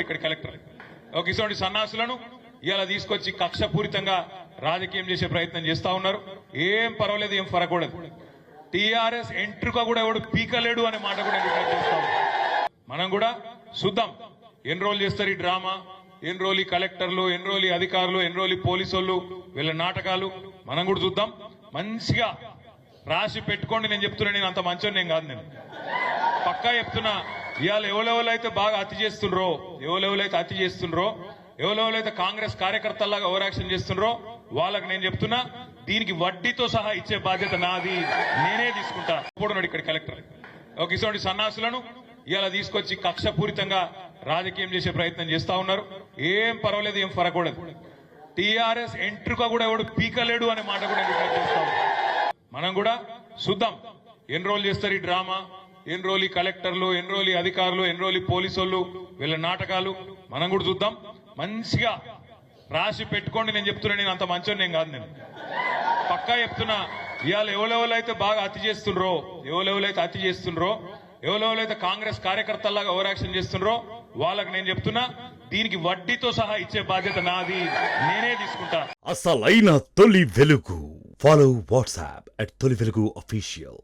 ఇక్కడ కలెక్టర్ ఒక ఇటువంటి సన్నాసులను ఇలా తీసుకొచ్చి కక్షపూరితంగా రాజకీయం చేసే ప్రయత్నం చేస్తా ఉన్నారు. ఏం పర్వాలేదు, ఏం ఫరకూడదు. టీఆర్ఎస్ ఎంట్రుక కూడా ఎవడు పీకలేడు అనే మాట కూడా చేస్తా ఉన్నాం. మనం కూడా చూద్దాం ఎన్ని రోజులు చేస్తారు ఈ డ్రామా, ఎన్ని రోజులు ఈ కలెక్టర్లు, ఎన్ని రోజులు ఈ అధికారులు, ఎన్ని రోజులు ఈ పోలీసు వాళ్ళు, వీళ్ళ నాటకాలు మనం కూడా చూద్దాం. మంచిగా రాసి పెట్టుకోండి. నేను చెప్తున్నా, నేను అంత మంచోని నేను కాదు. నేను పక్కా చెప్తున్నా, ఇవాళ ఎవరెవరైతే బాగా అతి చేస్తుండ్రో, ఎవరెవరైతే కాంగ్రెస్ కార్యకర్తల్లాగా ఓవర్ యాక్షన్ చేస్తుండ్రో వాళ్ళకి నేను చెప్తున్నా, దీనికి వడ్డీతో సహా ఇచ్చే బాధ్యత నాది, నేనే తీసుకుంటా. ఇక్కడ కలెక్టర్ ఒక ఇటువంటి సన్నాసులను ఇలా తీసుకొచ్చి కక్షపూరితంగా రాజకీయం చేసే ప్రయత్నం చేస్తా ఉన్నారు. ఏం పర్వాలేదు, ఏం ఫరకూడదు. టీఆర్ఎస్ ఎంట్రుక కూడా ఎవడు పీకలేడు అనే మాట కూడా చేస్తా ఉన్నాం. మనం కూడా చూద్దాం ఎన్ని రోజులు చేస్తారు ఈ డ్రామా, ఎన్ని రోజులు ఈ కలెక్టర్లు, ఎన్ని రోజులు ఈ అధికారులు, ఎన్ని రోజులు ఈ పోలీసు వాళ్ళు, వీళ్ళ నాటకాలు మనం కూడా చూద్దాం. మంచిగా రాసి పెట్టుకోండి. నేను చెప్తున్నా, నేను అంత మంచోని నేను కాదు. నేను పక్కా చెప్తున్నా, ఇవాళ ఎవరెవరైతే బాగా అతి చేస్తుండ్రో, ఎవరెవరైతే కాంగ్రెస్ కార్యకర్తల్లాగా ఓవర్ యాక్షన్ చేస్తుండ్రో వాళ్ళకి నేను చెప్తున్నా, దీనికి వడ్డీతో సహా ఇచ్చే బాధ్యత నాది, నేనే తీసుకుంటా. అసలైన తొలి వెలుగు. ఫాలో వాట్సాప్ @తొలి వెలుగు official.